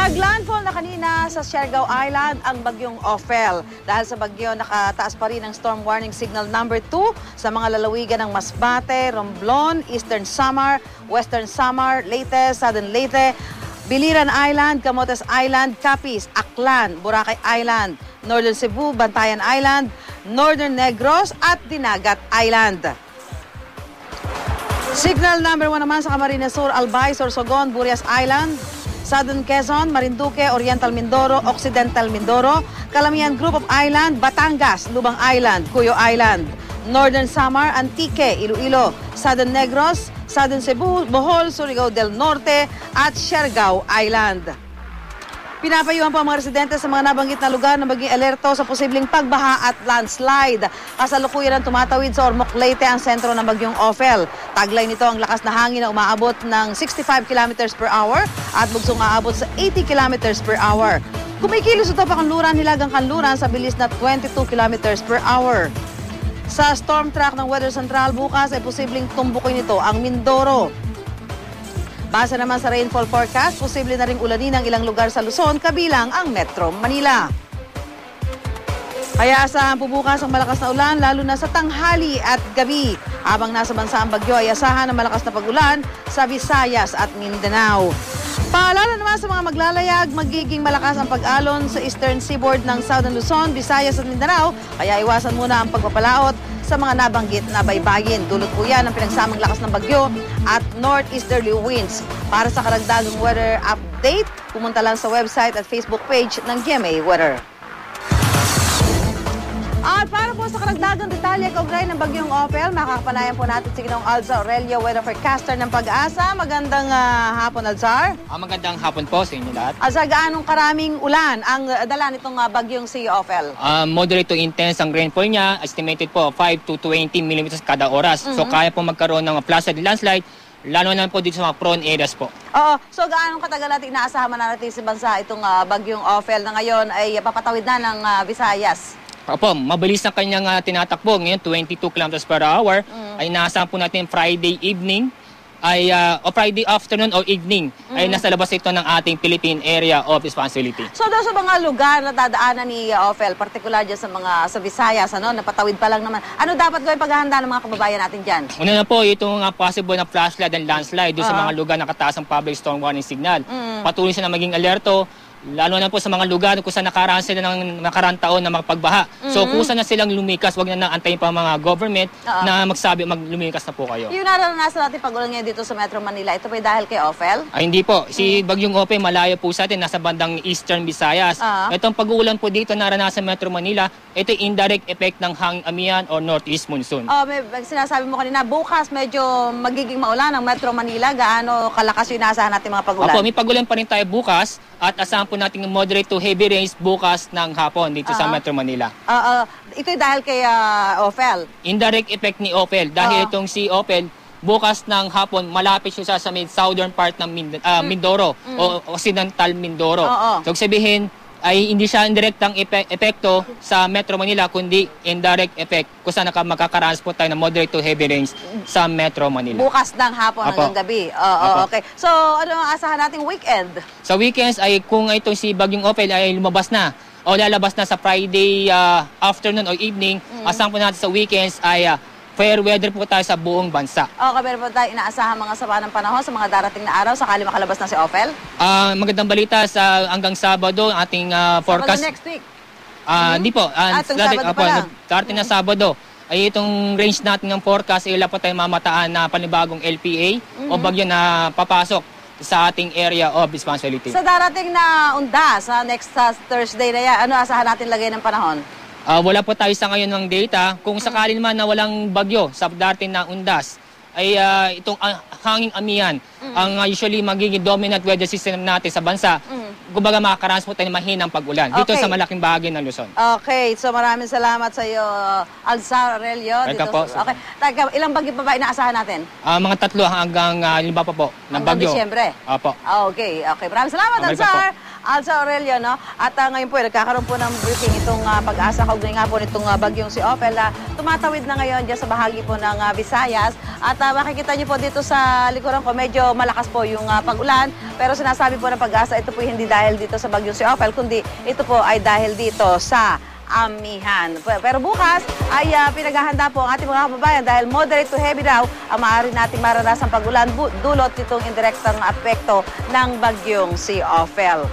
Naglandfall na kanina sa Siargao Island ang bagyong Ophel. Dahil sa bagyo, nakataas pa rin ang storm warning signal number 2 sa mga lalawigan ng Masbate, Romblon, Eastern Samar, Western Samar, Leyte, Southern Leyte, Biliran Island, Camotes Island, Capiz, Aklan, Boracay Island, Northern Cebu, Bantayan Island, Northern Negros at Dinagat Island. Signal number 1 naman sa Camarines Sur, Albay, Sorsogon, Burias Island, Southern Quezon, Marinduque, Oriental Mindoro, Occidental Mindoro, Calamian Group of Island, Batangas, Lubang Island, Cuyo Island, Northern Samar, Antique, Iloilo, Southern Negros, Southern Cebu, Bohol, Surigao del Norte at Siargao Island. Pinapayuhan po ang mga residente sa mga nabanggit na lugar na maging alerto sa posibleng pagbaha at landslide. Kasalukuyan ang tumatawid sa Ormoc, Leyte ang sentro ng bagyong Ophel. Taglay nito ang lakas na hangin na umaabot ng 65 km per hour at bugsong aabot sa 80 km per hour. Kumikilos ito pa kanluran hilagang kanluran sa bilis na 22 km per hour. Sa storm track ng Weather Central bukas ay posibleng tumbukin nito ang Mindoro. Base naman sa rainfall forecast, posible na ring ulanin ang ilang lugar sa Luzon, kabilang ang Metro Manila. Kaya asahan po bukas ang malakas na ulan, lalo na sa tanghali at gabi. Habang nasa bansa ang bagyo, ay asahan ang malakas na pag-ulan sa Visayas at Mindanao. Paalala naman sa mga maglalayag, magiging malakas ang pag-alon sa eastern seaboard ng Southern Luzon, Visayas at Mindanao, kaya iwasan muna ang pagpapalaot sa mga nabanggit na baybayin. Dulot po yan ng pinagsamang lakas ng bagyo at northeasterly winds. Para sa karagdagang weather update, pumunta lang sa website at Facebook page ng GMA Weather. At para po sa karagdagang detalye kaugnay ng bagyong Ophel, makakapanayan po natin si Ginong Alza Aurelio, weather forecaster ng Pag-asa. Magandang hapon, Alzar. Magandang hapon po sa inyo lahat. Alzar, gaanong karaming ulan ang dala nitong bagyong si Ophel? Moderate to intense ang rainfall niya. Estimated po 5 to 20 mm kada oras. So kaya po magkaroon ng flood landslide, lalo na po dito sa mga prone areas po. Oo. So gaanong katagal natin inaasahan natin sa bansa itong bagyong Ophel na ngayon ay papatawid na ng Visayas? Opo, mabilis na kanyang tinatakbo. Ngayon, 22 km per hour. Ay naasahan po natin Friday evening, o Friday afternoon or evening, ay nasa labas ito ng ating Philippine Area of Responsibility. So doon sa mga lugar na dadaanan ni Ophel, particular dyan sa Visayas, napatawid pa lang naman, ano dapat gawin paghahanda ng mga kababayan natin dyan? Una na po, itong possible na flash flood and landslide doon sa mga lugar na kataas ang public storm warning signal. Patuloy sila maging alerto, lalo na po sa mga lugar kung saan nakaranas sila ng nakarang taon na magpagbaha. So kusa na silang lumikas, wag na naantayin pa mga government na magsabi lumikas na po kayo. Yung naranasan natin pag-ulan ngayon dito sa Metro Manila, ito ba dahil kay Ophel? Ay, hindi po. Si bagyong Ophel malayo po sa atin, nasa bandang Eastern Visayas. Itong pag-uulan po dito naranasan Metro Manila, ito indirect effect ng hanging amihan or northeast monsoon. May sinasabi mo kanina, bukas medyo magiging maulan ang Metro Manila. Gaano kalakas yung inaasahan natin mga pag-ulan? Opo, may pag-ulan pa rin tayo bukas at asahan po natin moderate to heavy rains bukas ng hapon dito sa Metro Manila. Ito dahil kay Ophel? Indirect effect ni Ophel. Dahil itong si Ophel, bukas ng hapon, malapit siya sa southern part ng Mindoro o Occidental Mindoro. So sabihin, ay hindi siya indirectang epekto sa Metro Manila, kundi indirect effect kung saan makakaranas po tayo ng moderate to heavy rains sa Metro Manila. Bukas ng hapon hanggang gabi. Okay. So, ano ang asahan nating weekend? Sa weekends ay kung itong si bagyong Ophel ay lumabas na o lalabas na sa Friday afternoon or evening, asahan po natin sa weekends ay fair weather po tayo sa buong bansa. Okay, pero po tayo inaasahan mga sama ng panahon sa mga darating na araw sakali makalabas na si Ophel? Magandang balita sa hanggang Sabado ating forecast. Sabado next week? Hindi po. Sabado pa lang? Darating na Sabado. Ay itong range natin ng forecast, ilan po tayo mamataan na panibagong LPA o bagyo na papasok sa ating area of responsibility. Sa darating na undas, next Thursday na yan, ano asahan natin lagay ng panahon? Wala po tayo sa ngayon ng data. Kung sakali naman na walang bagyo sa darating na undas, ay itong hanging amihan ang usually magiging dominant weather system natin sa bansa. Kumbaga makakaranas po tayo ng mahinang pag-ulan dito sa malaking bahagi ng Luzon. Okay, so maraming salamat sa iyo, Alzar Aurelio. Okay, ilang bagyo pa ba inaasahan natin? Mga 3 hanggang 5 pa po ng bagyo. Disyembre? Opo. Okay, maraming salamat, Alzar. Alza Aurelio, no? At ngayon po, nagkakaroon po ng briefing itong pag-asa kaugnay nga po nitong bagyong si Opel na tumatawid na ngayon dyan sa bahagi po ng Visayas. At makikita niyo po dito sa likuran ko, medyo malakas po yung pag-ulan. Pero sinasabi po ng pag-asa, ito po hindi dahil dito sa bagyong si Opel, kundi ito po ay dahil dito sa Amihan. Pero bukas ay pinaghahanda po ang ating mga kababayan dahil moderate to heavy daw ang maaari nating maranasang pag-ulan dulot nitong indirektang apekto ng bagyong si Opel.